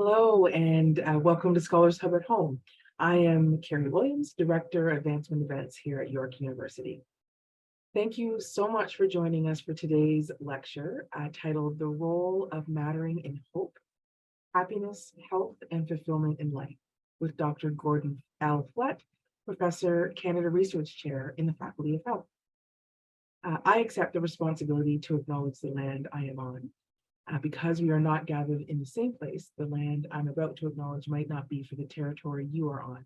Hello, and welcome to Scholars Hub at Home. I am Carrie Williams, Director of Advancement Events here at York University. Thank you so much for joining us for today's lecture titled The Role of Mattering in Hope, Happiness, Health, and Fulfillment in Life with Dr. Gordon L. Flett, Professor, Canada Research Chair in the Faculty of Health. I accept the responsibility to acknowledge the land I am on. Because we are not gathered in the same place, the land I'm about to acknowledge might not be for the territory you are on.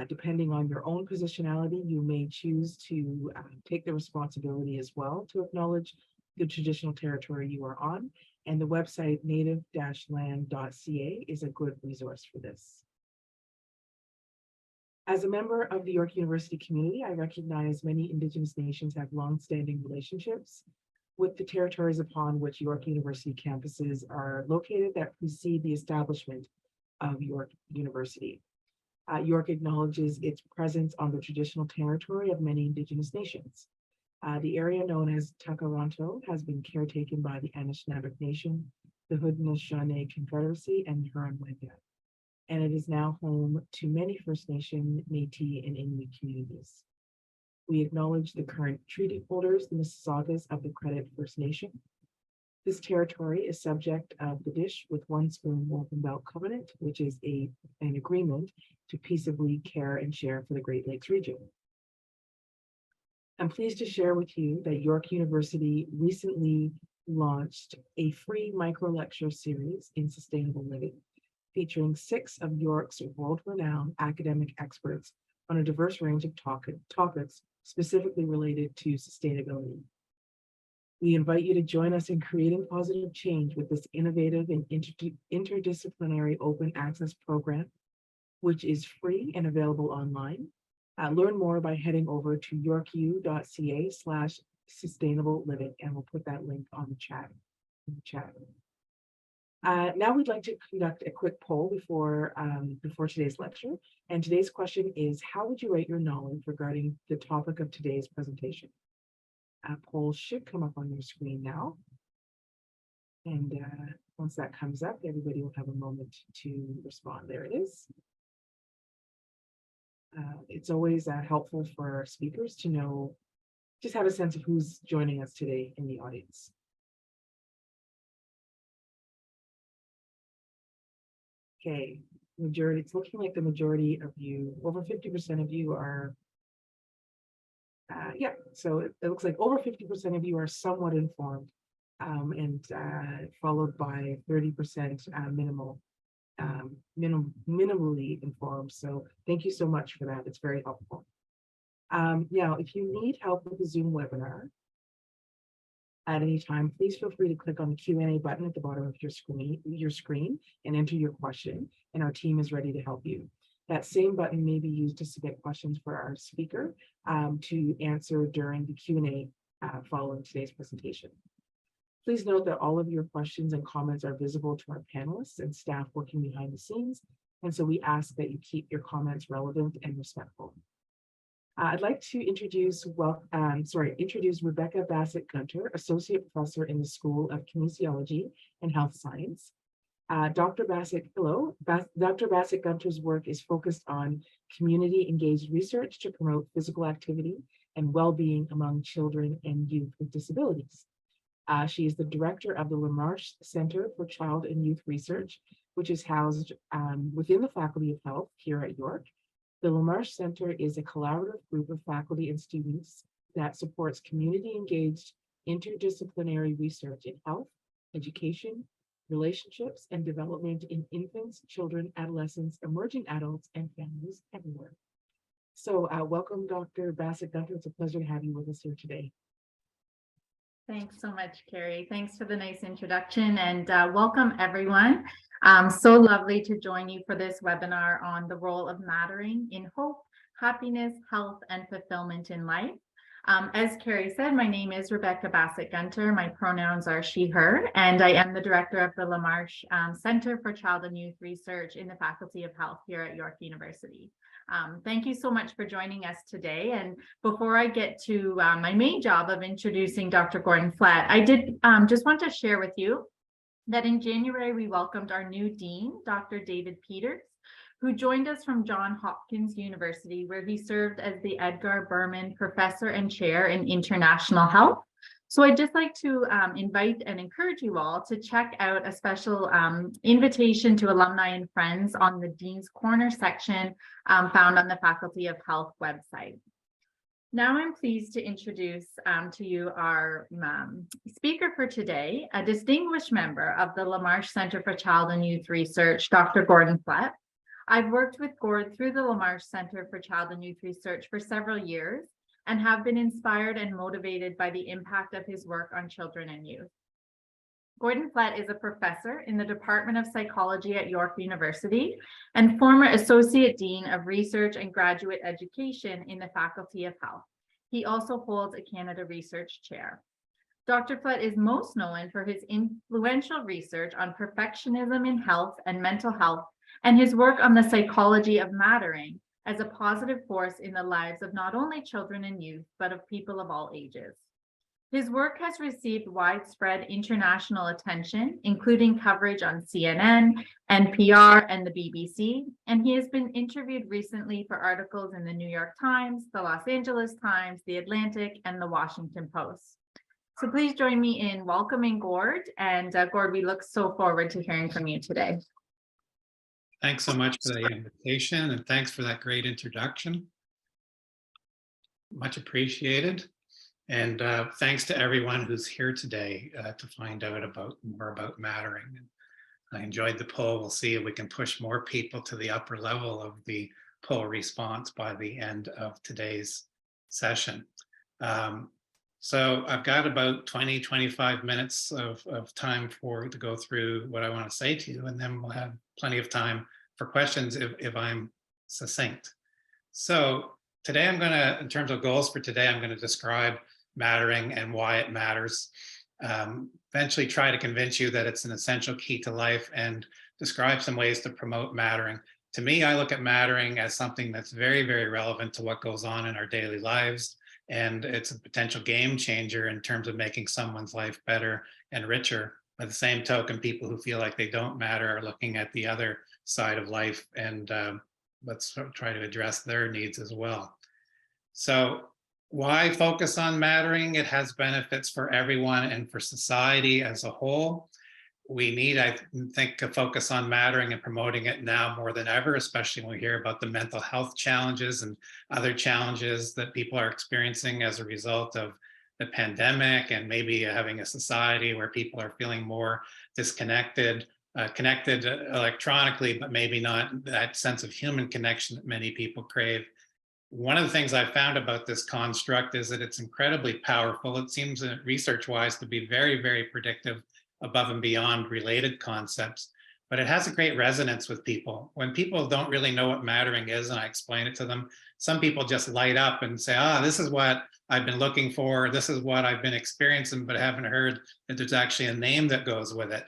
Depending on your own positionality, you may choose to take the responsibility as well to acknowledge the traditional territory you are on, and the website native-land.ca is a good resource for this. As a member of the York University community, I recognize many Indigenous nations have longstanding relationships with the territories upon which York University campuses are located that precede the establishment of York University. York acknowledges its presence on the traditional territory of many Indigenous nations. The area known as Takaranto has been caretaken by the Anishinaabe Nation, the Haudenosaunee Confederacy, and the Huron-Wendat, and it is now home to many First Nation, Métis, and Inuit communities. We acknowledge the current treaty holders, the Mississaugas of the Credit First Nation. This territory is subject of the Dish with One Spoon Wolfen Belt Covenant, which is an agreement to peaceably care and share for the Great Lakes region. I'm pleased to share with you that York University recently launched a free micro lecture series in sustainable living, featuring 6 of York's world-renowned academic experts on a diverse range of topics specifically related to sustainability. We invite you to join us in creating positive change with this innovative and interdisciplinary open access program, which is free and available online. Learn more by heading over to yorku.ca/sustainable living, and we'll put that link on the chat. Now we'd like to conduct a quick poll before today's lecture. And today's question is, how would you rate your knowledge regarding the topic of today's presentation? A poll should come up on your screen now. And once that comes up, everybody will have a moment to respond. There it is. It's always helpful for our speakers to know, just have a sense of who's joining us today in the audience. Okay, majority, it's looking like the majority of you, over 50% of you are, so it looks like over 50% of you are somewhat informed, and followed by 30% minimally informed. So thank you so much for that. It's very helpful. Now, if you need help with the Zoom webinar at any time, please feel free to click on the Q&A button at the bottom of your screen and enter your question, and our team is ready to help you. That same button may be used to submit questions for our speaker to answer during the Q&A following today's presentation. Please note that all of your questions and comments are visible to our panelists and staff working behind the scenes, and so we ask that you keep your comments relevant and respectful. I'd like to introduce Rebecca Bassett-Gunter, Associate Professor in the School of Kinesiology and Health Science. Dr. Bassett-Gunter's work is focused on community-engaged research to promote physical activity and well-being among children and youth with disabilities. She is the director of the LeMarche Center for Child and Youth Research, which is housed within the Faculty of Health here at York. The LeMarche Center is a collaborative group of faculty and students that supports community-engaged interdisciplinary research in health, education, relationships, and development in infants, children, adolescents, emerging adults, and families everywhere. So welcome, Dr. Bassett-Gunter. It's a pleasure to have you with us here today. Thanks so much, Carrie. Thanks for the nice introduction, and welcome everyone. So lovely to join you for this webinar on the role of mattering in hope, happiness, health, and fulfillment in life. As Carrie said, my name is Rebecca Bassett-Gunter. My pronouns are she, her, and I am the director of the LeMarche Center for Child and Youth Research in the Faculty of Health here at York University. Thank you so much for joining us today. And before I get to my main job of introducing Dr. Gordon Flett, I did just want to share with you that in January we welcomed our new dean, Dr. David Peters, who joined us from Johns Hopkins University, where he served as the Edgar Berman Professor and Chair in International Health. So I'd just like to invite and encourage you all to check out a special invitation to alumni and friends on the Dean's Corner section found on the Faculty of Health website. Now I'm pleased to introduce to you our speaker for today, a distinguished member of the LaMarche Center for Child and Youth Research, Dr. Gordon Flett. I've worked with Gord through the LaMarche Center for Child and Youth Research for several years and have been inspired and motivated by the impact of his work on children and youth. Gordon Flett is a professor in the Department of Psychology at York University and former Associate Dean of Research and Graduate Education in the Faculty of Health. He also holds a Canada Research Chair. Dr. Flett is most known for his influential research on perfectionism in health and mental health and his work on the psychology of mattering as a positive force in the lives of not only children and youth, but of people of all ages. His work has received widespread international attention, including coverage on CNN, NPR, and the BBC, and he has been interviewed recently for articles in the New York Times, the Los Angeles Times, the Atlantic, and the Washington Post. So please join me in welcoming Gord, and Gord, we look so forward to hearing from you today. Thanks so much for the invitation, and thanks for that great introduction. Much appreciated. And thanks to everyone who's here today to find out more about mattering. I enjoyed the poll. We'll see if we can push more people to the upper level of the poll response by the end of today's session. So I've got about 20-25 minutes of time to go through what I want to say to you, and then we'll have plenty of time for questions if I'm succinct. So today I'm going to, in terms of goals for today, I'm going to describe mattering and why it matters. Eventually try to convince you that it's an essential key to life and describe some ways to promote mattering. To me, I look at mattering as something that's very, very relevant to what goes on in our daily lives. And it's a potential game changer in terms of making someone's life better and richer. By the same token, people who feel like they don't matter are looking at the other side of life, and let's try to address their needs as well. So why focus on mattering? It has benefits for everyone and for society as a whole. We need, I think, to focus on mattering and promoting it now more than ever, especially when we hear about the mental health challenges and other challenges that people are experiencing as a result of the pandemic, and maybe having a society where people are feeling more disconnected, connected electronically, but maybe not that sense of human connection that many people crave. One of the things I've found about this construct is that it's incredibly powerful. It seems research-wise to be very, very predictive above and beyond related concepts, but it has a great resonance with people. When people don't really know what mattering is, and I explain it to them, some people just light up and say, this is what I've been looking for. This is what I've been experiencing, but haven't heard that there's actually a name that goes with it.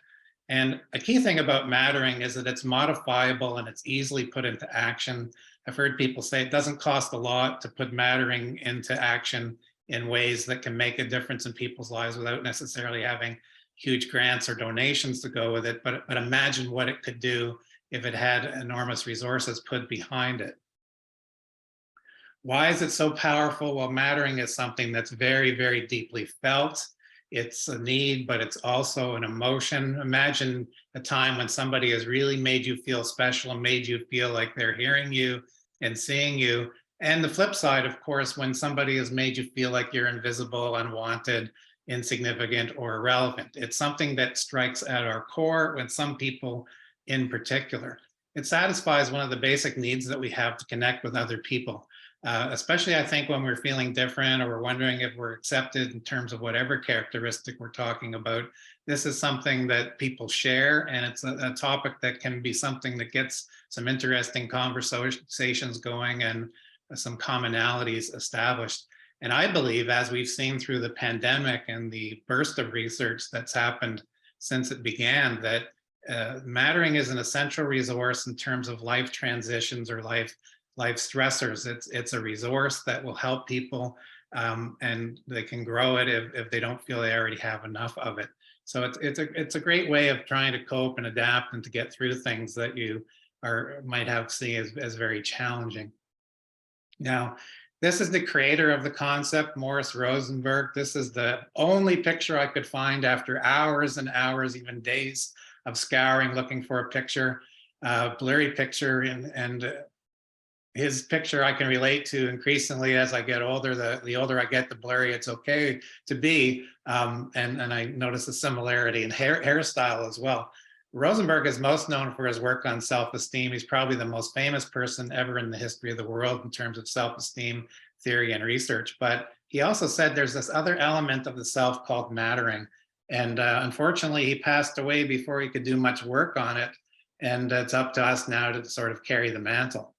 And a key thing about mattering is that it's modifiable and it's easily put into action. I've heard people say it doesn't cost a lot to put mattering into action in ways that can make a difference in people's lives without necessarily having huge grants or donations to go with it. But imagine what it could do if it had enormous resources put behind it. Why is it so powerful? Well, mattering is something that's very, very deeply felt. It's a need, but it's also an emotion. Imagine a time when somebody has really made you feel special and made you feel like they're hearing you and seeing you. And the flip side, of course, when somebody has made you feel like you're invisible, unwanted, insignificant, or irrelevant. It's something that strikes at our core with some people in particular. It satisfies one of the basic needs that we have to connect with other people. Especially, I think, when we're feeling different or we're wondering if we're accepted in terms of whatever characteristic we're talking about. This is something that people share, and it's a topic that can be something that gets some interesting conversations going and some commonalities established. And I believe, as we've seen through the pandemic and the burst of research that's happened since it began, that mattering is an essential resource in terms of life transitions or life stressors. It's a resource that will help people, and they can grow it if they don't feel they already have enough of it. So it's a great way of trying to cope and adapt and to get through things that you might have seen as very challenging. Now, this is the creator of the concept, Morris Rosenberg. This is the only picture I could find after hours and hours, even days of scouring, looking for a picture, blurry picture. And his picture I can relate to increasingly as I get older. The older I get, the blurry it's okay to be. And I notice a similarity in hairstyle as well. Rosenberg is most known for his work on self-esteem. He's probably the most famous person ever in the history of the world in terms of self-esteem theory and research. But he also said there's this other element of the self called mattering. And unfortunately, he passed away before he could do much work on it. And it's up to us now to sort of carry the mantle.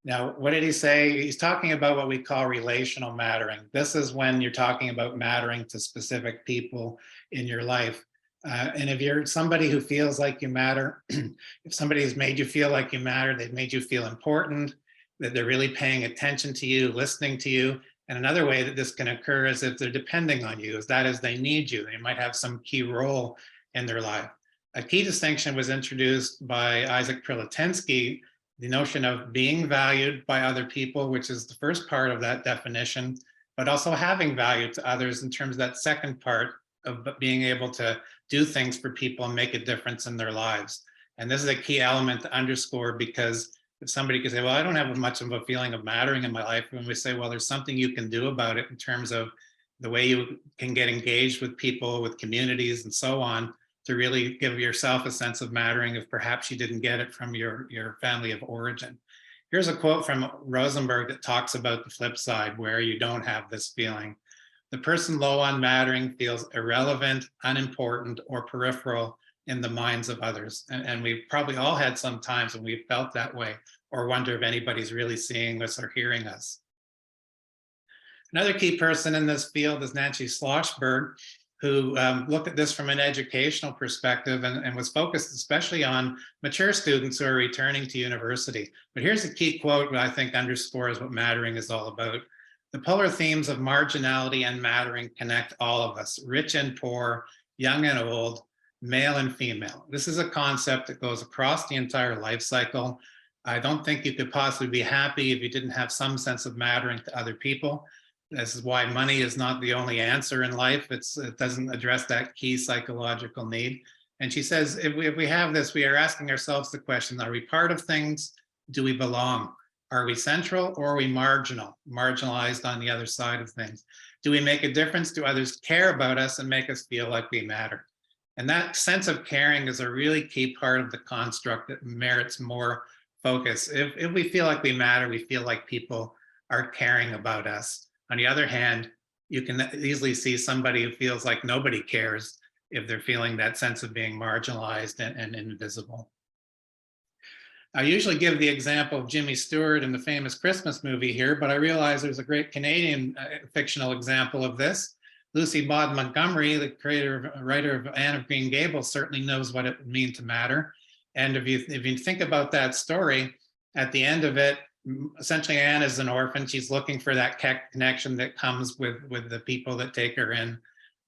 Now, what did he say? He's talking about what we call relational mattering. This is when you're talking about mattering to specific people in your life. And if you're somebody who feels like you matter, if somebody has made you feel like you matter, they've made you feel important, that they're really paying attention to you, listening to you. And another way that this can occur is if they're depending on you, that is, they need you. They might have some key role in their life. A key distinction was introduced by Isaac Prelotensky, the notion of being valued by other people, which is the first part of that definition, but also having value to others in terms of that second part of being able to do things for people and make a difference in their lives. And this is a key element to underscore, because if somebody could say, well, I don't have much of a feeling of mattering in my life, when we say, well, there's something you can do about it in terms of the way you can get engaged with people, with communities and so on, to really give yourself a sense of mattering if perhaps you didn't get it from your family of origin. Here's a quote from Rosenberg that talks about the flip side, where you don't have this feeling. The person low on mattering feels irrelevant, unimportant, or peripheral in the minds of others. And we've probably all had some times when we've felt that way, or wonder if anybody's really seeing us or hearing us. Another key person in this field is Nancy Schlossberg, who looked at this from an educational perspective and was focused especially on mature students who are returning to university. But here's a key quote that I think underscores what mattering is all about. The polar themes of marginality and mattering connect all of us, rich and poor, young and old, male and female. This is a concept that goes across the entire life cycle. I don't think you could possibly be happy if you didn't have some sense of mattering to other people. This is why money is not the only answer in life. It doesn't address that key psychological need. And she says, if we have this, we are asking ourselves the question, are we part of things? Do we belong? Are we central or are we marginalized on the other side of things? Do we make a difference? Do others care about us and make us feel like we matter? And that sense of caring is a really key part of the construct that merits more focus. If we feel like we matter, we feel like people are caring about us. On the other hand, you can easily see somebody who feels like nobody cares if they're feeling that sense of being marginalized and invisible. I usually give the example of Jimmy Stewart in the famous Christmas movie here, but I realize there's a great Canadian fictional example of this. Lucy Maud Montgomery, the writer of Anne of Green Gables, certainly knows what it would mean to matter. And if you think about that story, at the end of it, essentially Anne is an orphan. She's looking for that connection that comes with the people that take her in,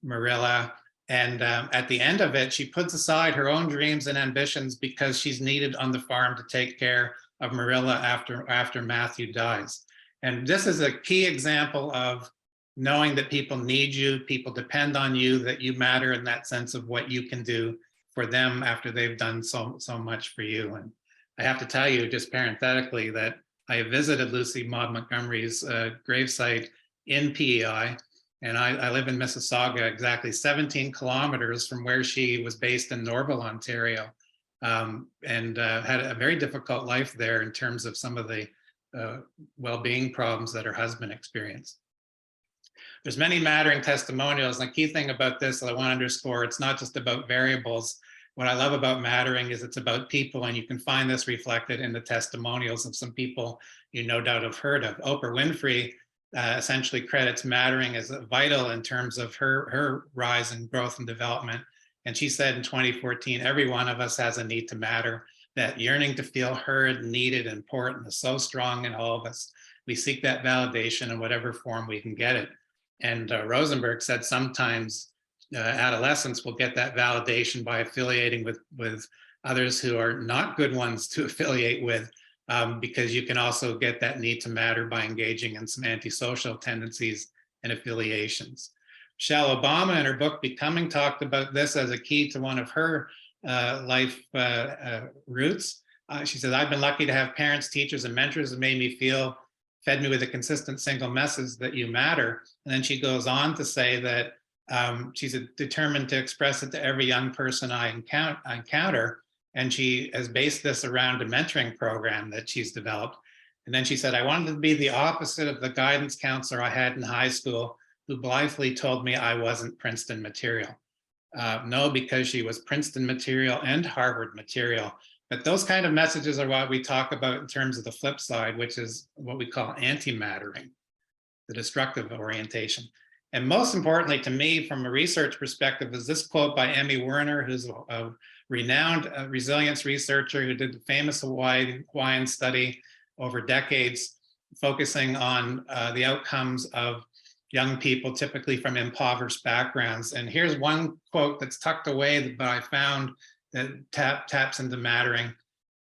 Marilla. And at the end of it, she puts aside her own dreams and ambitions because she's needed on the farm to take care of Marilla after Matthew dies. And this is a key example of knowing that people need you, people depend on you, that you matter in that sense of what you can do for them after they've done so much for you. And I have to tell you, just parenthetically, that I visited Lucy Maud Montgomery's gravesite in PEI. And I live in Mississauga, exactly 17 kilometers from where she was based in Norville, Ontario, and had a very difficult life there in terms of some of the well-being problems that her husband experienced. There's many mattering testimonials, and the key thing about this that I want to underscore, it's not just about variables. What I love about mattering is it's about people, and you can find this reflected in the testimonials of some people you no doubt have heard of. Oprah Winfrey essentially credits mattering as vital in terms of her rise and growth and development. And she said in 2014, every one of us has a need to matter. That yearning to feel heard, needed, important is so strong in all of us. We seek that validation in whatever form we can get it. And Rosenberg said sometimes adolescents will get that validation by affiliating with others who are not good ones to affiliate with, because you can also get that need to matter by engaging in some antisocial tendencies and affiliations. Michelle Obama, in her book Becoming, talked about this as a key to one of her life roots. She said, I've been lucky to have parents, teachers, and mentors that made me feel, fed me with a consistent single message that you matter. And then she goes on to say that she's determined to express it to every young person I encounter. And she has based this around a mentoring program that she's developed. And then she said, I wanted to be the opposite of the guidance counselor I had in high school, who blithely told me I wasn't Princeton material. No, because she was Princeton material and Harvard material. But those kind of messages are what we talk about in terms of the flip side, which is what we call anti-mattering, the destructive orientation. And most importantly to me, from a research perspective, is this quote by Emmy Werner, who's a renowned resilience researcher who did the famous Hawaiian study over decades, focusing on the outcomes of young people, typically from impoverished backgrounds. And here's one quote that's tucked away, but I found that taps into mattering.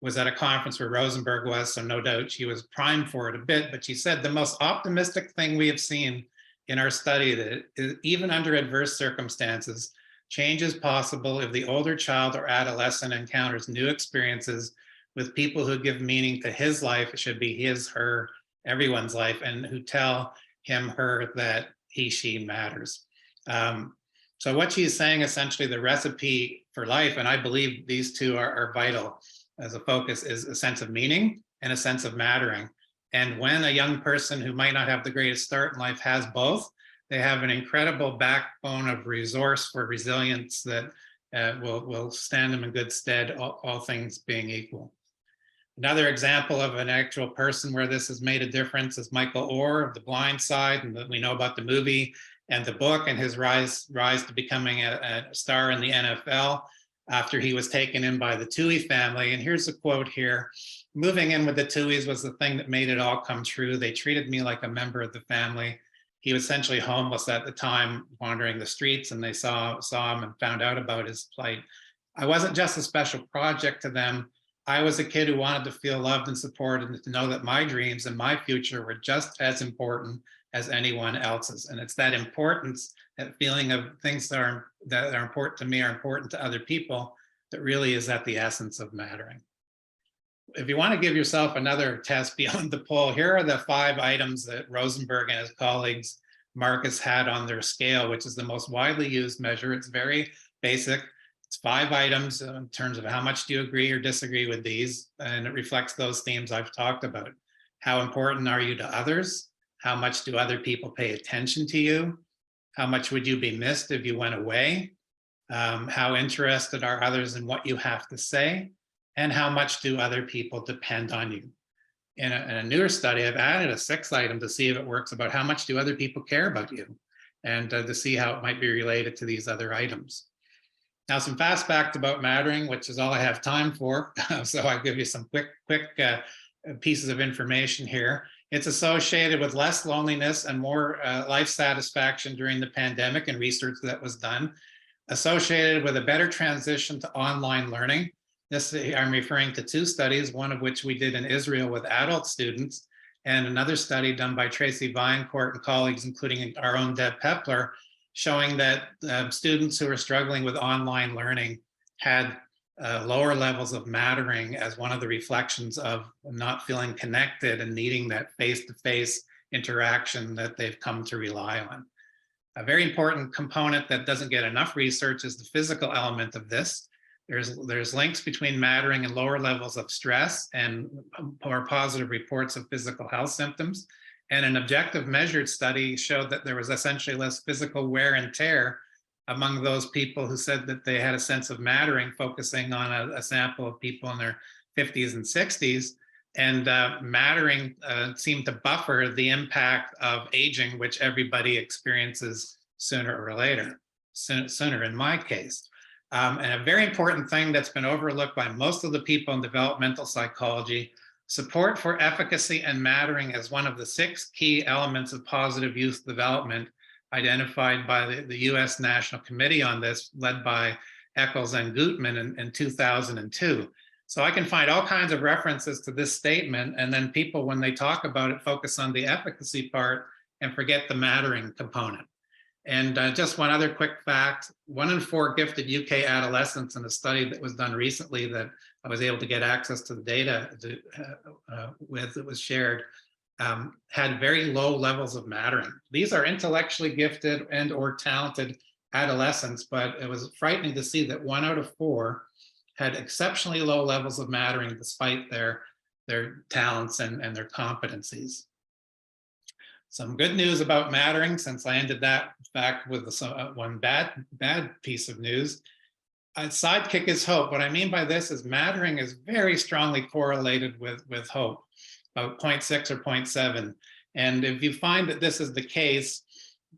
Was at a conference where Rosenberg was, so no doubt she was primed for it a bit, but she said, the most optimistic thing we have seen in our study that even under adverse circumstances, change is possible if the older child or adolescent encounters new experiences with people who give meaning to his life. It should be his, her, everyone's life, and who tell him, her, that he, she matters. So what she's saying, essentially, the recipe for life, and I believe these two are vital as a focus, is a sense of meaning and a sense of mattering. And when a young person who might not have the greatest start in life has both, they have an incredible backbone of resource for resilience that will stand them in good stead, all things being equal. Another example of an actual person where this has made a difference is Michael Orr of The Blind Side, and we know about the movie and the book and his rise to becoming a star in the NFL after he was taken in by the TWOHY family. And here's a quote here. Moving in with the TWOHYs was the thing that made it all come true. They treated me like a member of the family. He was essentially homeless at the time, wandering the streets, and they saw him and found out about his plight. I wasn't just a special project to them. I was a kid who wanted to feel loved and supported, and to know that my dreams and my future were just as important as anyone else's. And it's that importance, that feeling of things that are important to me are important to other people, that really is at the essence of mattering. If you want to give yourself another test beyond the poll, here are the 5 items that Rosenberg and his colleagues Marcus had on their scale, which is the most widely used measure. It's very basic. It's 5 items in terms of how much do you agree or disagree with these, and it reflects those themes I've talked about. How important are you to others? How much do other people pay attention to you? How much would you be missed if you went away? How interested are others in what you have to say? And how much do other people depend on you? In a newer study, I've added a 6th item to see if it works, about how much do other people care about you, and to see how it might be related to these other items. Now, some fast facts about mattering, which is all I have time for. So I'll give you some quick pieces of information here. It's associated with less loneliness and more life satisfaction during the pandemic, and research that was done. Associated with a better transition to online learning. This, I'm referring to 2 studies, one of which we did in Israel with adult students, and another study done by Tracy Vinecourt and colleagues, including our own Deb Pepler, showing that students who are struggling with online learning had lower levels of mattering as one of the reflections of not feeling connected and needing that face-to-face interaction that they've come to rely on. A very important component that doesn't get enough research is the physical element of this. There's links between mattering and lower levels of stress and more positive reports of physical health symptoms. And an objective measured study showed that there was essentially less physical wear and tear among those people who said that they had a sense of mattering, focusing on a sample of people in their 50s and 60s. And mattering seemed to buffer the impact of aging, which everybody experiences sooner or later, sooner in my case. And a very important thing that's been overlooked by most of the people in developmental psychology, support for efficacy and mattering as one of the 6 key elements of positive youth development identified by the US National Committee on this, led by Eccles and Gutmann in 2002. So I can find all kinds of references to this statement, and then people, when they talk about it, focus on the efficacy part and forget the mattering component. And just one other quick fact, 1 in 4 gifted UK adolescents in a study that was done recently that I was able to get access to the data with, that was shared, had very low levels of mattering. These are intellectually gifted and or talented adolescents, but it was frightening to see that 1 out of 4 had exceptionally low levels of mattering despite their talents and their competencies. Some good news about mattering, since I ended that fact with one bad piece of news. A sidekick is hope. What I mean by this is mattering is very strongly correlated with hope, about 0.6 or 0.7. And if you find that this is the case,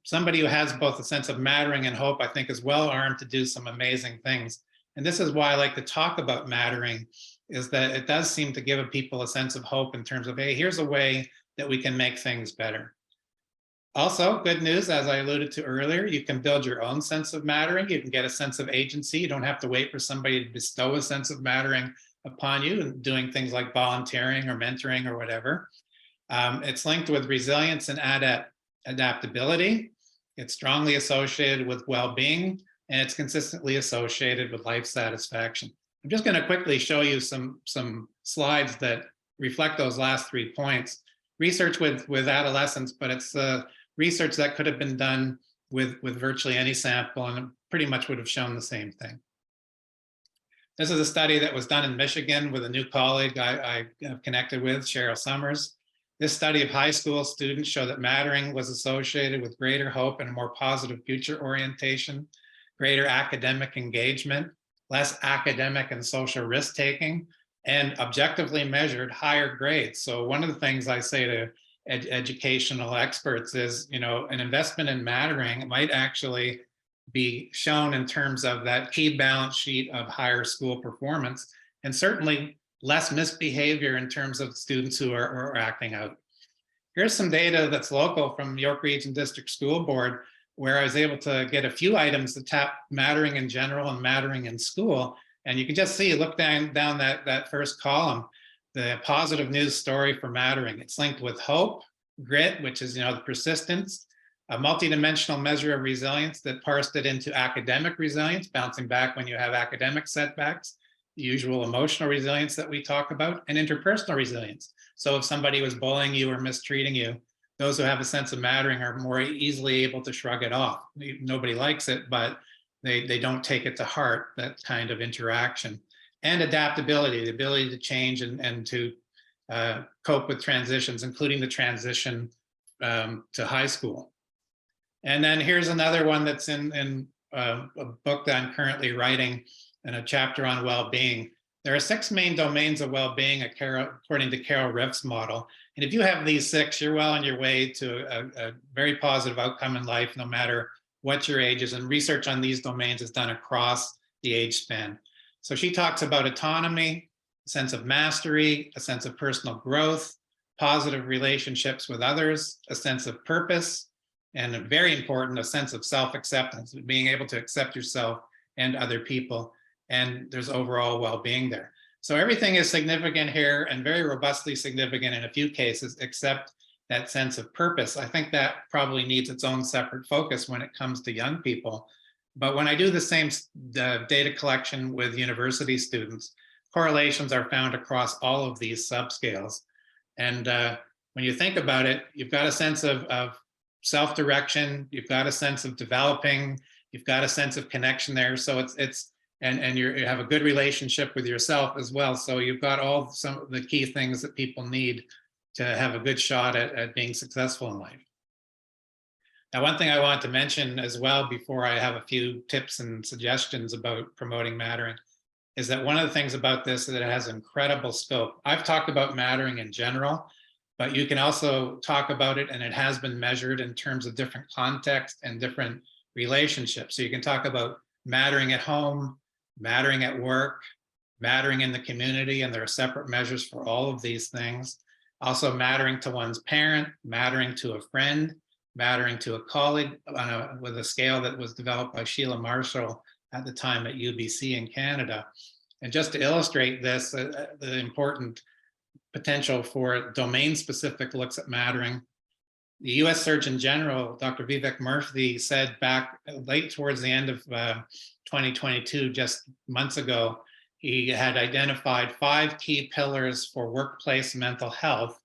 somebody who has both a sense of mattering and hope, I think, is well armed to do some amazing things. And this is why I like to talk about mattering, is that it does seem to give people a sense of hope in terms of, hey, here's a way that we can make things better. Also, good news, as I alluded to earlier, you can build your own sense of mattering. You can get a sense of agency. You don't have to wait for somebody to bestow a sense of mattering upon you, and doing things like volunteering or mentoring or whatever. It's linked with resilience and adaptability. It's strongly associated with well-being, and it's consistently associated with life satisfaction. I'm just going to quickly show you some slides that reflect those last 3 points. Research with adolescents, but it's research that could have been done with virtually any sample, and it pretty much would have shown the same thing. This is a study that was done in Michigan with a new colleague I have connected with, Cheryl Summers. This study of high school students showed that mattering was associated with greater hope and a more positive future orientation, greater academic engagement, less academic and social risk-taking, and objectively measured higher grades. So one of the things I say to educational experts is, an investment in mattering might actually be shown in terms of that key balance sheet of higher school performance, and certainly less misbehavior in terms of students who are acting out. Here's some data that's local from York Region District School Board, where I was able to get a few items to tap mattering in general and mattering in school. And you can just see, look down that first column, the positive news story for mattering. It's linked with hope, grit, which is the persistence, a multidimensional measure of resilience that parsed it into academic resilience, bouncing back when you have academic setbacks, the usual emotional resilience that we talk about, and interpersonal resilience. So if somebody was bullying you or mistreating you, those who have a sense of mattering are more easily able to shrug it off. Nobody likes it, but they don't take it to heart, that kind of interaction. And adaptability, the ability to change and to cope with transitions, including the transition to high school. And then here's another one that's in a book that I'm currently writing, and a chapter on well-being. There are 6 main domains of well-being according to Carol Riff's model. And if you have these 6, you're well on your way to a very positive outcome in life, no matter what your age is. And research on these domains is done across the age span. So she talks about autonomy, a sense of mastery, a sense of personal growth, positive relationships with others, a sense of purpose, and very important, a sense of self-acceptance, being able to accept yourself and other people. And there's overall well-being there. So everything is significant here, and very robustly significant in a few cases, except that sense of purpose. I think that probably needs its own separate focus when it comes to young people. But when I do the same data collection with university students, correlations are found across all of these subscales. And when you think about it, you've got a sense of self-direction, you've got a sense of developing, you've got a sense of connection there. So and you have a good relationship with yourself as well. So you've got some of the key things that people need to have a good shot at being successful in life. Now, one thing I want to mention as well, before I have a few tips and suggestions about promoting mattering, is that one of the things about this is that it has incredible scope. I've talked about mattering in general, but you can also talk about it, and it has been measured in terms of different contexts and different relationships. So you can talk about mattering at home, mattering at work, mattering in the community, and there are separate measures for all of these things. Also mattering to one's parent, mattering to a friend, mattering to a colleague with a scale that was developed by Sheila Marshall at the time at UBC in Canada. And just to illustrate this, the important potential for domain-specific looks at mattering, the US Surgeon General, Dr. Vivek Murthy, said back late towards the end of 2022, just months ago, he had identified 5 key pillars for workplace mental health,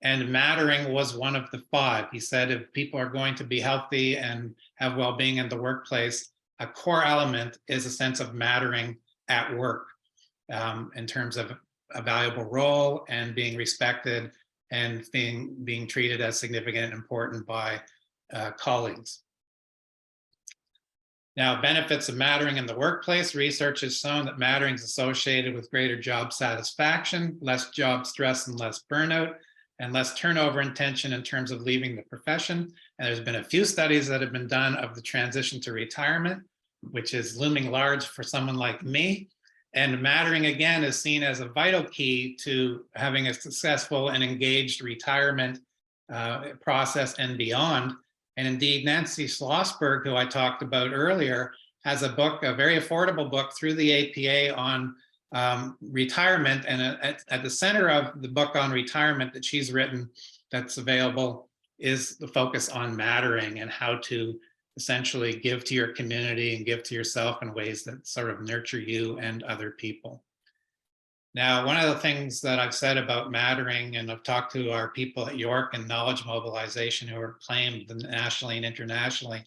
and mattering was one of the 5. He said if people are going to be healthy and have well-being in the workplace, a core element is a sense of mattering at work in terms of a valuable role and being respected and being treated as significant and important by colleagues. Now, benefits of mattering in the workplace. Research has shown that mattering is associated with greater job satisfaction, less job stress and less burnout, and less turnover and tension in terms of leaving the profession. And there's been a few studies that have been done of the transition to retirement, which is looming large for someone like me. And mattering, again, is seen as a vital key to having a successful and engaged retirement process and beyond. And indeed, Nancy Schlossberg, who I talked about earlier, has a book, a very affordable book through the APA on retirement. And at the center of the book on retirement that she's written that's available is the focus on mattering and how to essentially give to your community and give to yourself in ways that sort of nurture you and other people. Now, one of the things that I've said about mattering, and I've talked to our people at York and Knowledge Mobilization who are acclaimed nationally and internationally,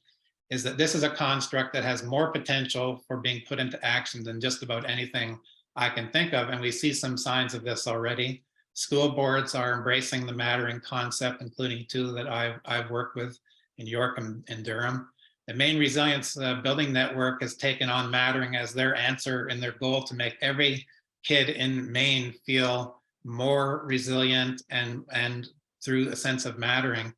is that this is a construct that has more potential for being put into action than just about anything I can think of. And we see some signs of this already. School boards are embracing the mattering concept, including 2 that I've worked with in York and Durham. The Maine Resilience Building Network has taken on mattering as their answer and their goal to make every kid in Maine feel more resilient and through a sense of mattering.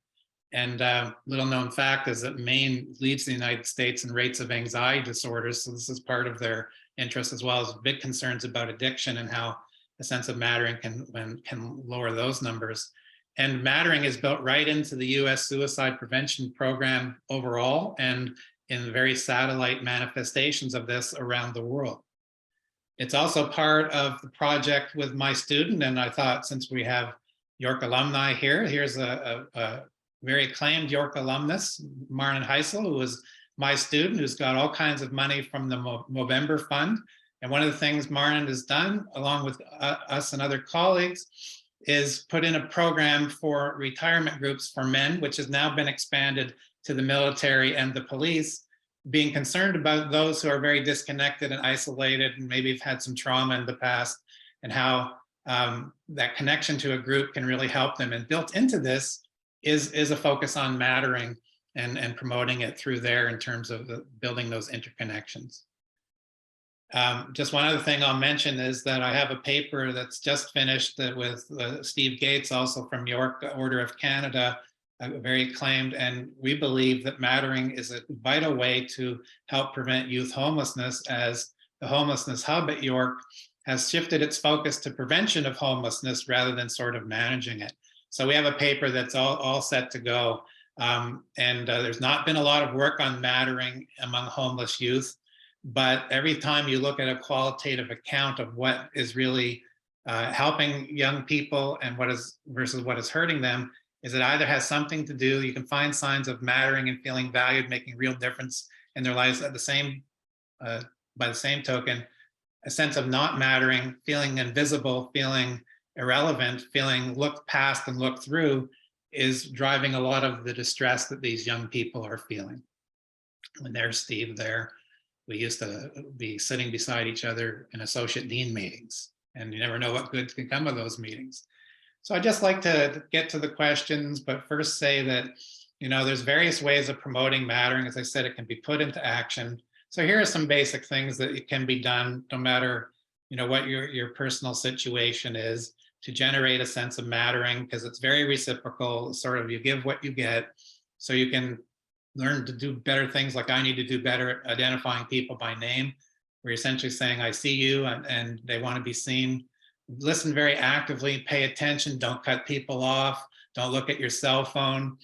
And little known fact is that Maine leads the United States in rates of anxiety disorders. So this is part of their interest, as well as big concerns about addiction and how a sense of mattering can lower those numbers. And mattering is built right into the US suicide prevention program overall and in very satellite manifestations of this around the world. It's also part of the project with my student, and I thought since we have York alumni here, here's a very acclaimed York alumnus, Marnin Heisel, who was my student, who's got all kinds of money from the Movember Fund. And one of the things Marnin has done, along with us and other colleagues, is put in a program for retirement groups for men, which has now been expanded to the military and the police, being concerned about those who are very disconnected and isolated and maybe have had some trauma in the past, and how that connection to a group can really help them. And built into this is a focus on mattering and promoting it through there in terms of building those interconnections. Just one other thing I'll mention is that I have a paper that's just finished with Steve Gates, also from York Order of Canada, very acclaimed, and we believe that mattering is a vital way to help prevent youth homelessness, as the homelessness hub at York has shifted its focus to prevention of homelessness rather than sort of managing it. So we have a paper that's all set to go. There's not been a lot of work on mattering among homeless youth, but every time you look at a qualitative account of what is really helping young people and what is versus what is hurting them, is it either has something to do, you can find signs of mattering and feeling valued, making real difference in their lives at the same, by the same token, a sense of not mattering, feeling invisible, feeling irrelevant, feeling looked past and looked through, is driving a lot of the distress that these young people are feeling. And there's Steve there. We used to be sitting beside each other in associate dean meetings, and you never know what good can come of those meetings. So I'd just like to get to the questions, but first say that, there's various ways of promoting mattering. As I said, it can be put into action. So here are some basic things that can be done, no matter, what your personal situation is, to generate a sense of mattering, because it's very reciprocal, sort of you give what you get. So you can learn to do better things, like I need to do better at identifying people by name. We're essentially saying, I see you, and they want to be seen. Listen very actively, pay attention, don't cut people off, don't look at your cell phone.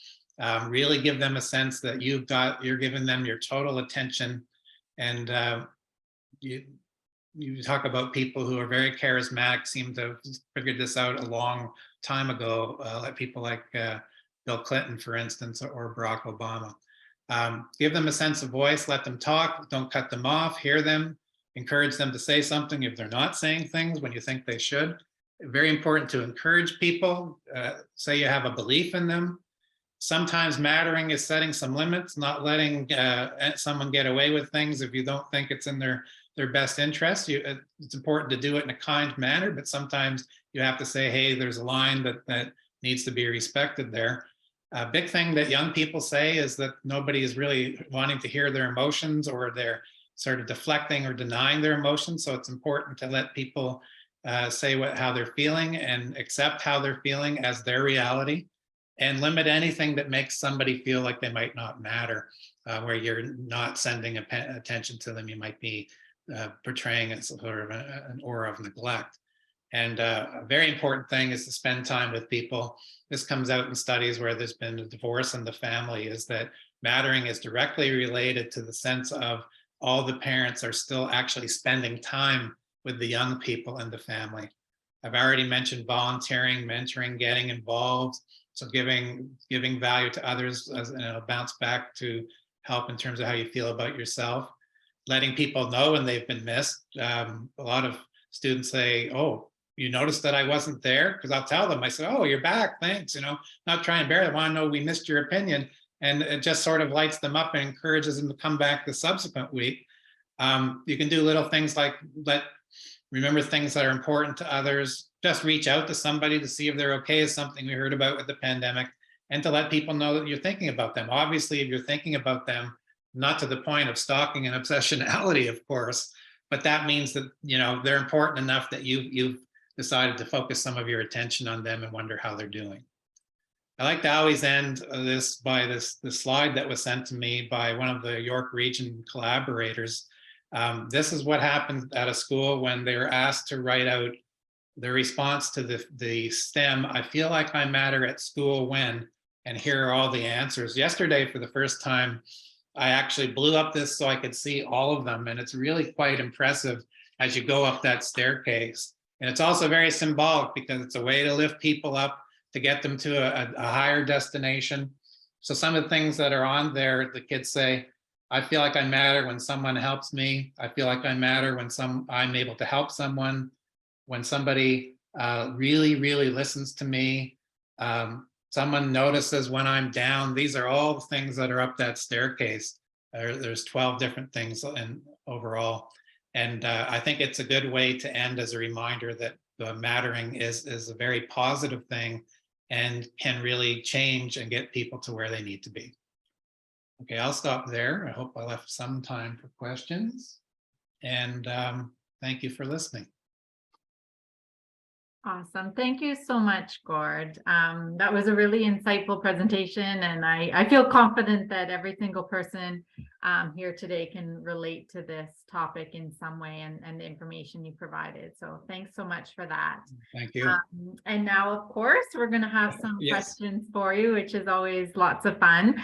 Really give them a sense that you're giving them your total attention. And you talk about people who are very charismatic, seem to have figured this out a long time ago, like people like Bill Clinton, for instance, or Barack Obama. Give them a sense of voice, let them talk, don't cut them off, hear them, encourage them to say something if they're not saying things when you think they should. Very important to encourage people, say you have a belief in them. Sometimes mattering is setting some limits, not letting someone get away with things if you don't think it's in their best interest. It's important to do it in a kind manner, but sometimes you have to say, hey, there's a line that needs to be respected there. A big thing that young people say is that nobody is really wanting to hear their emotions, or they're sort of deflecting or denying their emotions. So it's important to let people say how they're feeling and accept how they're feeling as their reality, and limit anything that makes somebody feel like they might not matter, where you're not sending attention to them. You might be portraying a sort of an aura of neglect. And a very important thing is to spend time with people. This comes out in studies where there's been a divorce in the family, is that mattering is directly related to the sense of all the parents are still actually spending time with the young people in the family. I've already mentioned volunteering, mentoring, getting involved. So giving value to others, as bounce back to help in terms of how you feel about yourself. Letting people know when they've been missed. A lot of students say, oh, you noticed that I wasn't there? Because I'll tell them, I say, oh, you're back, thanks. Not trying to bear it. I want to know we missed your opinion. And it just sort of lights them up and encourages them to come back the subsequent week. You can do little things like remember things that are important to others. Just reach out to somebody to see if they're okay, is something we heard about with the pandemic, and to let people know that you're thinking about them. Obviously, if you're thinking about them, not to the point of stalking and obsessionality, of course, but that means that they're important enough that you've decided to focus some of your attention on them and wonder how they're doing. I like to always end this by this slide that was sent to me by one of the York Region collaborators. This is what happened at a school when they were asked to write out the response to the STEM, I feel like I matter at school when, and here are all the answers. Yesterday, for the first time, I actually blew up this so I could see all of them. And it's really quite impressive as you go up that staircase. And it's also very symbolic because it's a way to lift people up, to get them to a higher destination. So some of the things that are on there, the kids say, I feel like I matter when someone helps me. I feel like I matter when I'm able to help someone. When somebody really, really listens to me, someone notices when I'm down. These are all the things that are up that staircase. There's 12 different things overall. And I think it's a good way to end as a reminder that mattering is a very positive thing and can really change and get people to where they need to be. Okay, I'll stop there. I hope I left some time for questions. And thank you for listening. Awesome. Thank you so much, Gord. That was a really insightful presentation, and I feel confident that every single person here today can relate to this topic in some way, and the information you provided. So thanks so much for that. Thank you. And now, of course, we're going to have some Yes. questions for you, which is always lots of fun.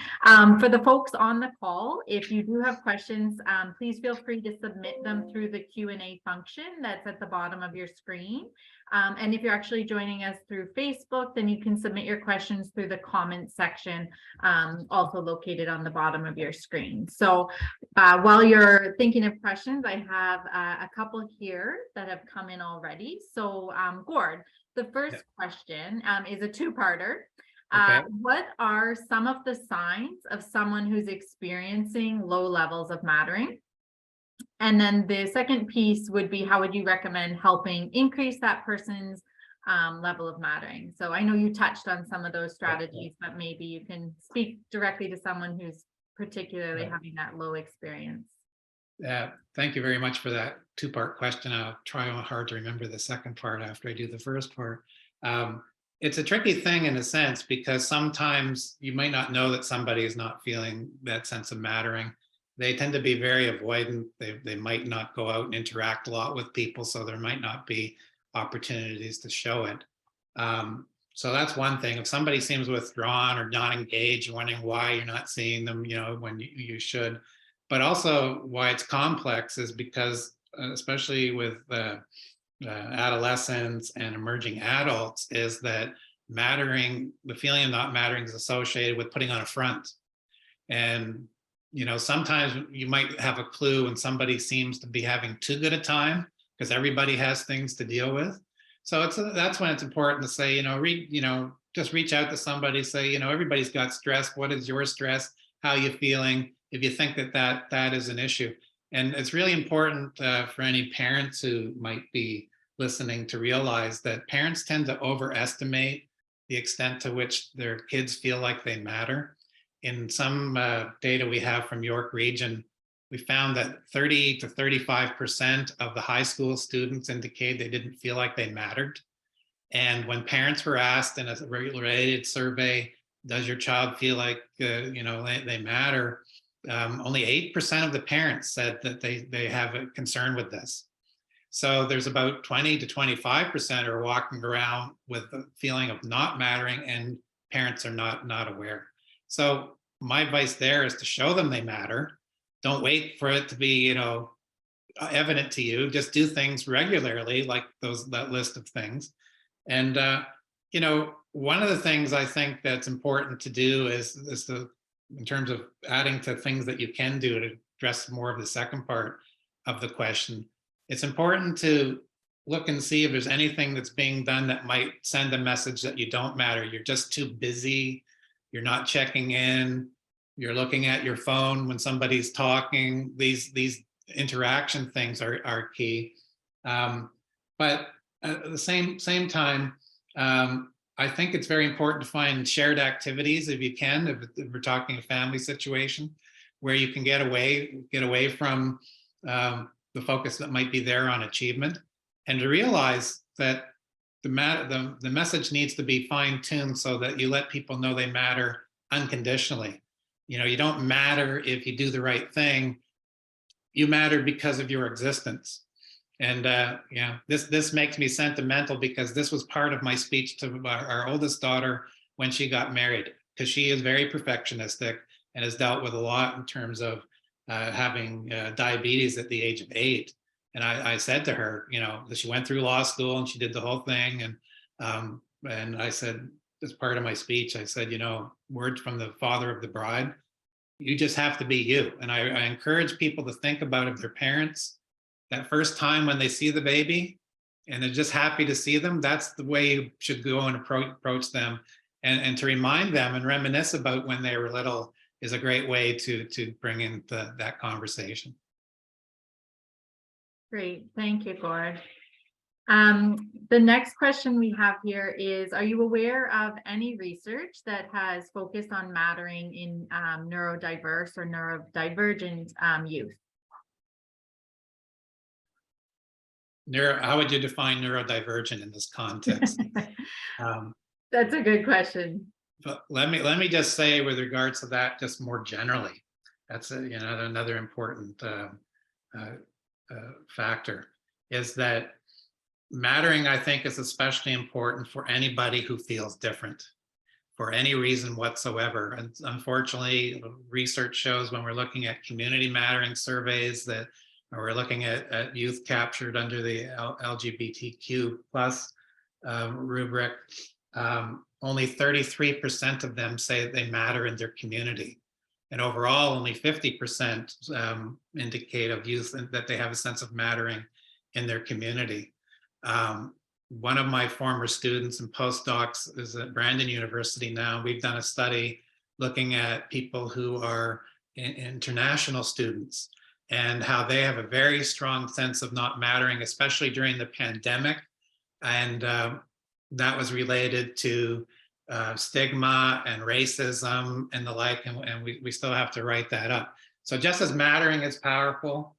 For the folks on the call, if you do have questions, please feel free to submit them through the Q&A function that's at the bottom of your screen. And if you're actually joining us through Facebook, then you can submit your questions through the comments section, also located on the bottom of your screen. So while you're thinking of questions, I have a couple here that have come in already. So Gord, the first question is a two-parter. Okay. What are some of the signs of someone who's experiencing low levels of mattering? And then the second piece would be, how would you recommend helping increase that person's level of mattering? So I know you touched on some of those strategies, but maybe you can speak directly to someone who's particularly having that low experience. Thank you very much for that two-part question. I'll try hard to remember the second part after I do the first part. It's a tricky thing in a sense, because sometimes you might not know that somebody is not feeling that sense of mattering. They tend to be very avoidant. They might not go out and interact a lot with people, so there might not be opportunities to show it. So that's one thing. If somebody seems withdrawn or not engaged, you're wondering why you're not seeing them, when you should. But also why it's complex is because, especially with adolescents and emerging adults, is that the feeling of not mattering is associated with putting on a front. And, sometimes you might have a clue when somebody seems to be having too good a time because everybody has things to deal with. So that's when it's important to say, just reach out to somebody, say, everybody's got stress. What is your stress? How are you feeling? If you think that is an issue. And it's really important for any parents who might be listening to realize that parents tend to overestimate the extent to which their kids feel like they matter. In some data we have from York Region, we found that 30 to 35% of the high school students indicate they didn't feel like they mattered. And when parents were asked in a related survey, does your child feel like they matter? Only 8% of the parents said that they have a concern with this. So there's about 20 to 25% are walking around with the feeling of not mattering, and parents are not aware. So my advice there is to show them they matter. Don't wait for it to be, evident to you. Just do things regularly, like that list of things. And one of the things I think that's important to do is in terms of adding to things that you can do to address more of the second part of the question, it's important to look and see if there's anything that's being done that might send a message that you don't matter. You're just too busy. You're not checking in. You're looking at your phone when somebody's talking. These interaction things are key. But at the same time, I think it's very important to find shared activities if you can, if we're talking a family situation, where you can get away from the focus that might be there on achievement, and to realize that the message needs to be fine-tuned so that you let people know they matter unconditionally. You don't matter if you do the right thing. You matter because of your existence. And this makes me sentimental because this was part of my speech to our oldest daughter when she got married, because she is very perfectionistic and has dealt with a lot in terms of having diabetes at the age of 8. And I said to her, that she went through law school and she did the whole thing. And I said, as part of my speech, I said, words from the father of the bride, you just have to be you. And I encourage people to think about if their parents, that first time when they see the baby and they're just happy to see them, that's the way you should go and approach them. And to remind them and reminisce about when they were little is a great way to bring in that conversation. Great, thank you, Gord. The next question we have here is, are you aware of any research that has focused on mattering in neurodiverse or neurodivergent youth? How would you define neurodivergent in this context? That's a good question. But let me just say, with regards to that, just more generally, that's another important factor, is that mattering, I think, is especially important for anybody who feels different for any reason whatsoever. And unfortunately, research shows when we're looking at community mattering surveys that we're looking at youth captured under the LGBTQ plus rubric, only 33% of them say they matter in their community. And overall, only 50% indicate of youth that they have a sense of mattering in their community. One of my former students and postdocs is at Brandon University now. We've done a study looking at people who are international students and how they have a very strong sense of not mattering, especially during the pandemic. And that was related to stigma and racism and the like, and we still have to write that up. So just as mattering is powerful,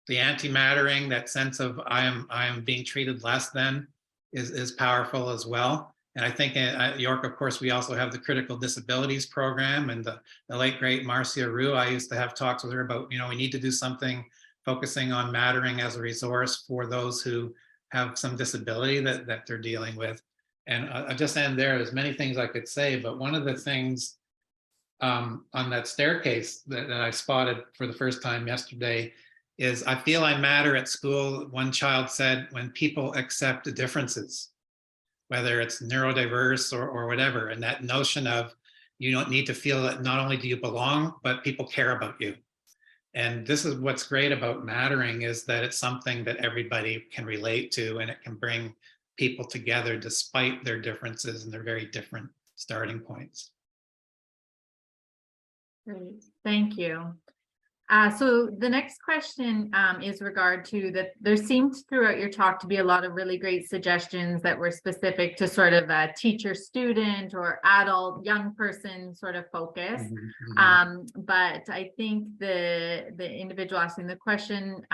the anti-mattering, that sense of I am being treated less than, is powerful as well. And I think at York, of course, we also have the critical disabilities program, and the late great Marcia Rue. I used to have talks with her about, we need to do something focusing on mattering as a resource for those who have some disability that they're dealing with. And I'll just end there. There's many things I could say, but one of the things on that staircase that I spotted for the first time yesterday is I feel I matter at school. One child said, when people accept differences, whether it's neurodiverse or whatever, and that notion of you don't need to feel that not only do you belong, but people care about you. And this is what's great about mattering, is that it's something that everybody can relate to, and it can bring people together despite their differences and their very different starting points. Great, thank you. So the next question is regard to that. There seemed throughout your talk to be a lot of really great suggestions that were specific to sort of a teacher, student, or adult, young person sort of focus. But I think the individual asking the question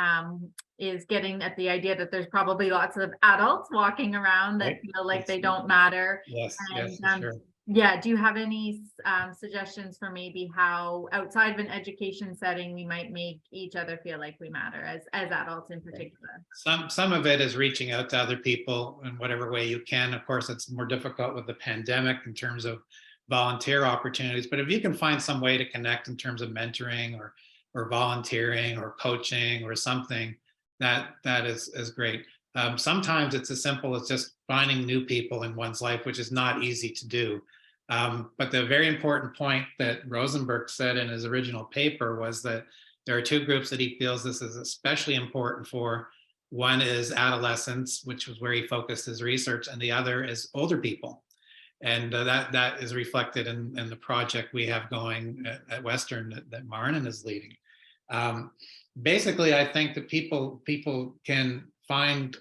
is getting at the idea that there's probably lots of adults walking around that feel like they don't matter. Yes, and, yes, sure. Yeah, do you have any suggestions for maybe how outside of an education setting we might make each other feel like we matter as adults in particular? Some of it is reaching out to other people in whatever way you can. Of course, it's more difficult with the pandemic in terms of volunteer opportunities, but if you can find some way to connect in terms of mentoring or volunteering or coaching or something, that is great. Sometimes it's as simple as just finding new people in one's life, which is not easy to do. But the very important point that Rosenberg said in his original paper was that there are two groups that he feels this is especially important for. One is adolescents, which was where he focused his research, and the other is older people. And that is reflected in the project we have going at Western that Marnin is leading. Basically, I think that people can find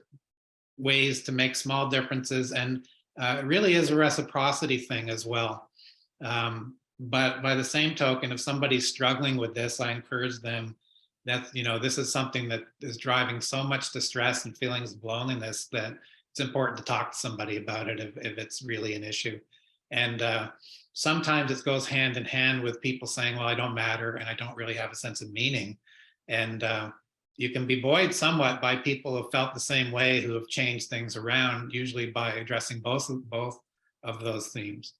ways to make small differences, and it really is a reciprocity thing as well. But by the same token, if somebody's struggling with this, I encourage them that, this is something that is driving so much distress and feelings of loneliness that it's important to talk to somebody about it if it's really an issue. And sometimes it goes hand in hand with people saying, well, I don't matter and I don't really have a sense of meaning. And you can be buoyed somewhat by people who have felt the same way, who have changed things around, usually by addressing both of those themes.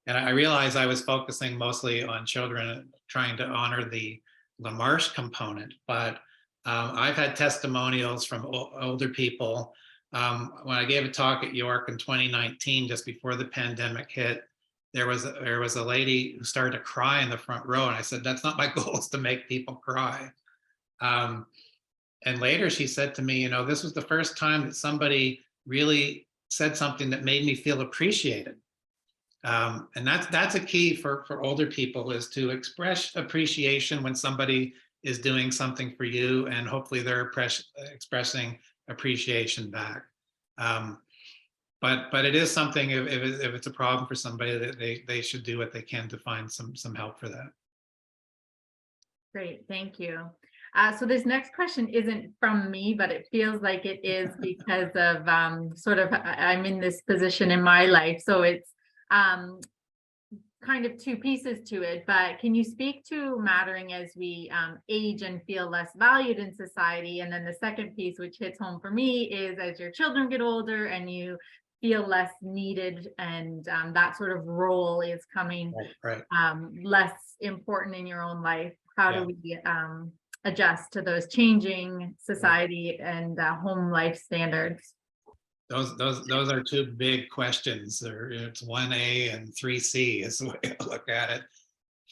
And I realized I was focusing mostly on children, trying to honor the LaMarche component, but I've had testimonials from older people. When I gave a talk at York in 2019, just before the pandemic hit, there was a lady who started to cry in the front row, and I said, that's not my goal, is to make people cry. And later she said to me, this was the first time that somebody really said something that made me feel appreciated. And that's a key for older people, is to express appreciation when somebody is doing something for you, and hopefully they're expressing appreciation back. But it is something, if it's a problem for somebody, that they should do what they can to find some help for that. Great, thank you. So this next question isn't from me, but it feels like it is because of sort of I'm in this position in my life. So it's kind of two pieces to it, but can you speak to mattering as we age and feel less valued in society? And then the second piece, which hits home for me, is as your children get older and you feel less needed, and that sort of role is coming less important in your own life. How do we adjust to those changing society and home life standards? Those are two big questions. It's 1A and 3C is the way I look at it.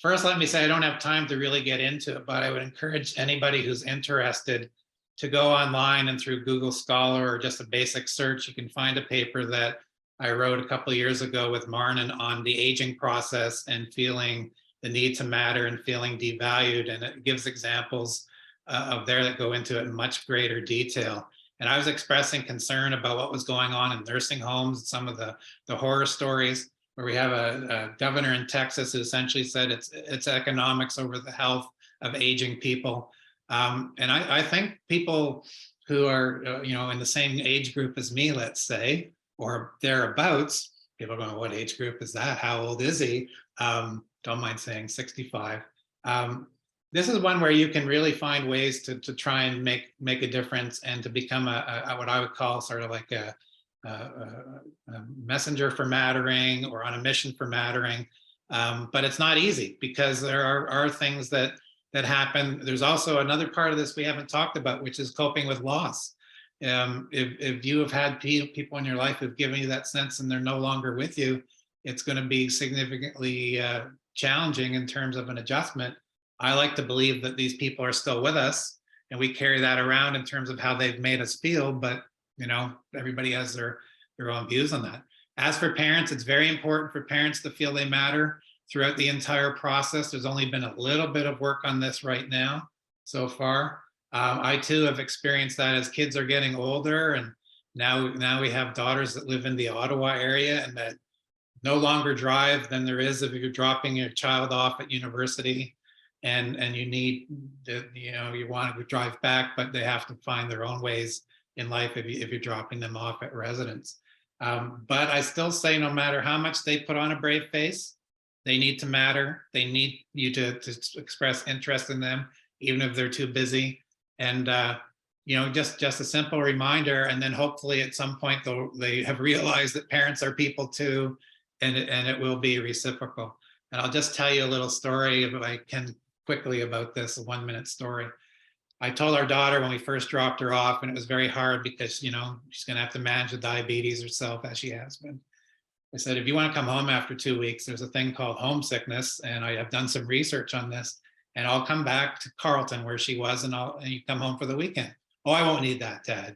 First, let me say I don't have time to really get into it, but I would encourage anybody who's interested to go online and through Google Scholar or just a basic search. You can find a paper that I wrote a couple of years ago with Marnin on the aging process and feeling the need to matter and feeling devalued. And it gives examples of there that go into it in much greater detail. And I was expressing concern about what was going on in nursing homes, some of the horror stories, where we have a governor in Texas who essentially said it's economics over the health of aging people. And I think people who are in the same age group as me, let's say, or thereabouts, people are going, what age group is that? How old is he? Don't mind saying 65. This is one where you can really find ways to try and make a difference and to become a what I would call sort of like a a messenger for mattering or on a mission for mattering. But it's not easy because there are things that happen. There's also another part of this we haven't talked about, which is coping with loss. If you have had people in your life who've given you that sense and they're no longer with you, it's going to be significantly challenging in terms of an adjustment. I like to believe that these people are still with us and we carry that around in terms of how they've made us feel, but everybody has their own views on that. As for parents, it's very important for parents to feel they matter throughout the entire process. There's only been a little bit of work on this right now so far. I too have experienced that as kids are getting older, and now we have daughters that live in the Ottawa area and that no longer drive than there is if you're dropping your child off at university, and you need you want to drive back, but they have to find their own ways in life if you're dropping them off at residence. But I still say, no matter how much they put on a brave face, they need to matter. They need you to express interest in them, even if they're too busy. And just a simple reminder, and then hopefully at some point they have realized that parents are people too, and it will be reciprocal. And I'll just tell you a little story, if I can, quickly about this, a 1-minute story. I told our daughter when we first dropped her off, and it was very hard because she's going to have to manage the diabetes herself, as she has been. I said, if you want to come home after 2 weeks, there's a thing called homesickness, and I have done some research on this, and I'll come back to Carleton where she was, and you come home for the weekend. Oh, I won't need that, Dad.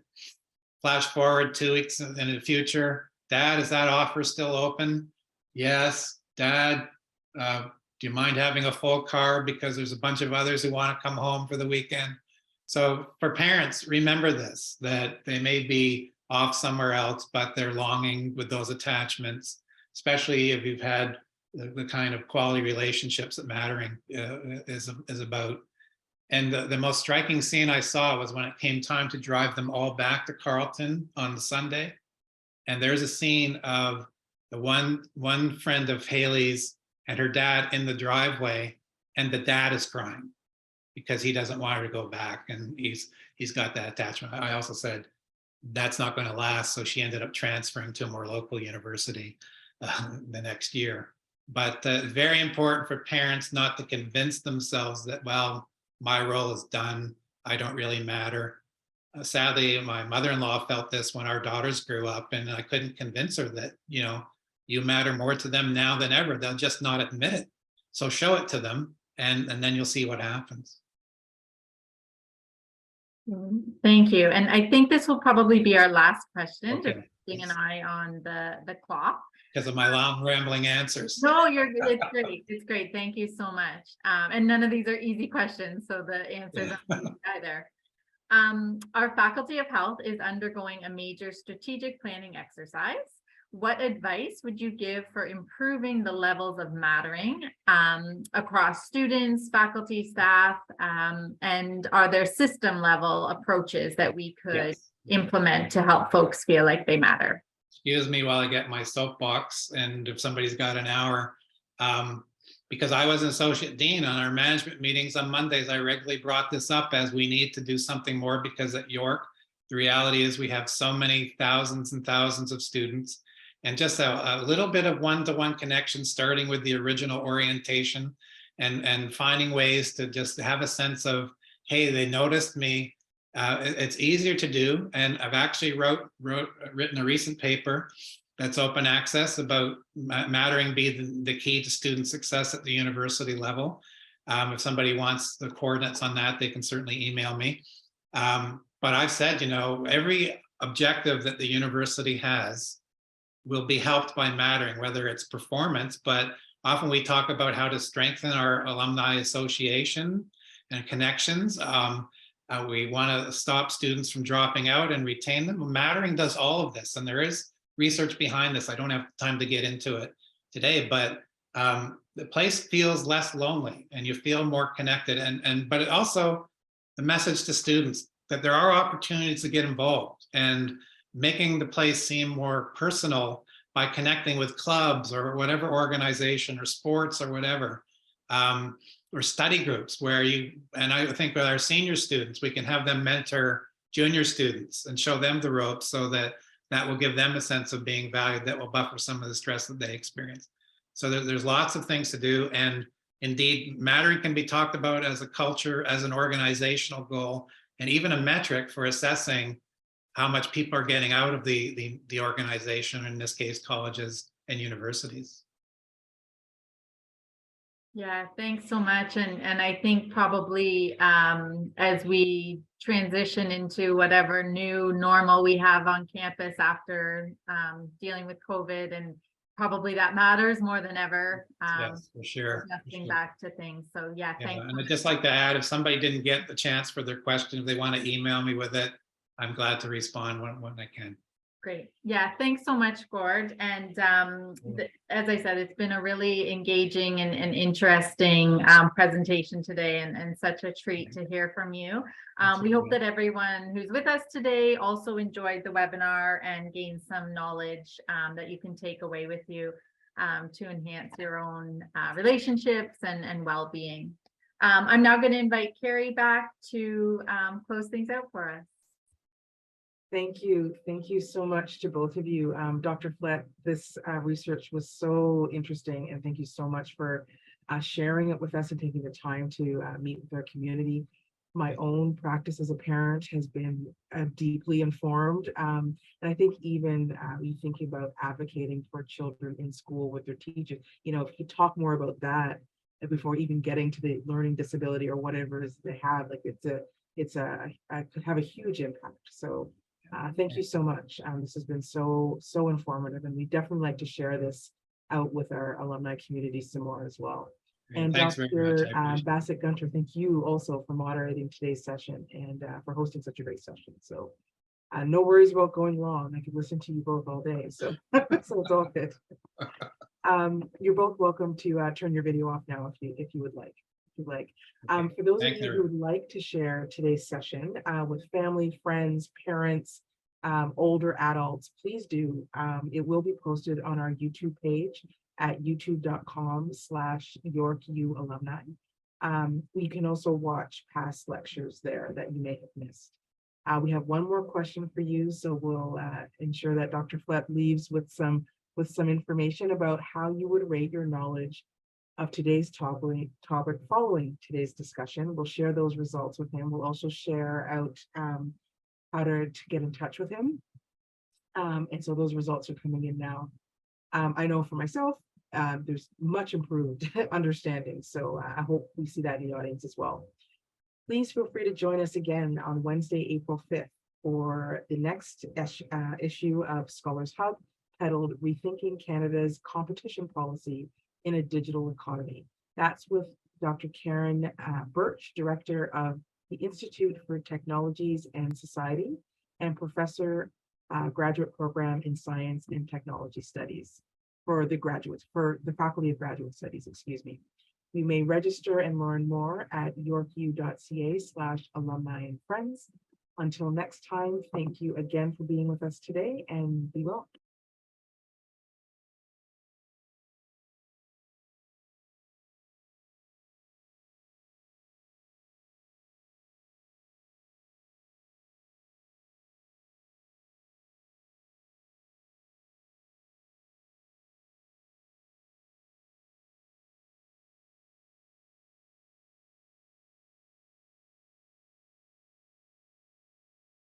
Flash forward 2 weeks in the future. Dad, is that offer still open? Yes. Dad, do you mind having a full car because there's a bunch of others who want to come home for the weekend? So for parents, remember this, that they may be off somewhere else, but they're longing with those attachments, especially if you've had the kind of quality relationships that mattering is about. And the most striking scene I saw was when it came time to drive them all back to Carleton on the Sunday. And there's a scene of the one friend of Haley's and her dad in the driveway, and the dad is crying because he doesn't want her to go back, and he's got that attachment. I also said that's not going to last, so she ended up transferring to a more local university the next year. But very important for parents not to convince themselves that, well, my role is done, I don't really matter. Sadly, my mother-in-law felt this when our daughters grew up, and I couldn't convince her that you matter more to them now than ever. They'll just not admit it. So show it to them, and then you'll see what happens. Thank you. And I think this will probably be our last question, Okay. just keeping an eye on the clock. Because of my long rambling answers. No, it's great. It's great. Thank you so much. And none of these are easy questions, so the answers aren't easy either. Our Faculty of Health is undergoing a major strategic planning exercise. What advice would you give for improving the levels of mattering across students, faculty, staff, and are there system level approaches that we could implement to help folks feel like they matter? Excuse me while I get my soapbox, and if somebody's got an hour, because I was an associate dean on our management meetings on Mondays, I regularly brought this up as we need to do something more, because at York, the reality is we have so many thousands and thousands of students, and just a little bit of one-to-one connection, starting with the original orientation and finding ways to just have a sense of, hey, they noticed me. It's easier to do. And I've actually written a recent paper that's open access about mattering being the key to student success at the university level. If somebody wants the coordinates on that, they can certainly email me. But I've said, every objective that the university has will be helped by mattering, whether it's performance, but often we talk about how to strengthen our alumni association and connections. We want to stop students from dropping out and retain them. Mattering does all of this, and there is research behind this. I don't have time to get into it today, but the place feels less lonely and you feel more connected. But it also, the message to students that there are opportunities to get involved, and making the place seem more personal by connecting with clubs or whatever organization or sports or whatever, or study groups where and I think with our senior students, we can have them mentor junior students and show them the ropes so that that will give them a sense of being valued, that will buffer some of the stress that they experience. So there's lots of things to do. And indeed, mattering can be talked about as a culture, as an organizational goal, and even a metric for assessing how much people are getting out of the organization, in this case, colleges and universities. Yeah, thanks so much. And I think probably as we transition into whatever new normal we have on campus after dealing with COVID, and probably that matters more than ever. Yes, for sure. Adjusting back to things. So yeah, Yeah, thanks. and I'd just like to add, if somebody didn't get the chance for their question, if they want to email me with it, I'm glad to respond when I can. Great. Yeah, thanks so much, Gord. And as I said, it's been a really engaging and interesting presentation today, and such a treat to hear from you. We hope that everyone who's with us today also enjoyed the webinar and gained some knowledge that you can take away with you to enhance your own relationships and well-being. I'm now going to invite Carrie back to close things out for us. Thank you. Thank you so much to both of you. Dr. Flett, this research was so interesting, and thank you so much for sharing it with us and taking the time to meet with our community. My own practice as a parent has been deeply informed. And I think even you thinking about advocating for children in school with their teachers, you know, if you talk more about that before even getting to the learning disability or whatever it is they have, like it could have a huge impact. So thank you so much. This has been so informative, and we definitely like to share this out with our alumni community some more as well. Great. And Thanks Dr. very much. Bassett Gunter, thank you also for moderating today's session and for hosting such a great session. So no worries about going long. I could listen to you both all day, so so it's all good. You're both welcome to turn your video off now if you would like. For those of you who would like to share today's session with family, friends, parents, older adults, please do. It will be posted on our YouTube page at youtube.com/YorkU alumni. You can also watch past lectures there that you may have missed. We have one more question for you, so we'll ensure that Dr. Flett leaves with some information about how you would rate your knowledge of today's topic following today's discussion. We'll share those results with him. We'll also share out how to get in touch with him. And so those results are coming in now. I know for myself, there's much improved understanding. So I hope we see that in the audience as well. Please feel free to join us again on Wednesday, April 5th for the next issue of Scholars Hub, titled Rethinking Canada's Competition Policy in a Digital Economy. That's with Dr. Karen Birch, Director of the Institute for Technologies and Society and Professor Graduate Program in Science and Technology Studies for the Faculty of Graduate Studies, excuse me. You may register and learn more at yorku.ca/alumni and friends. Until next time, thank you again for being with us today, and be well.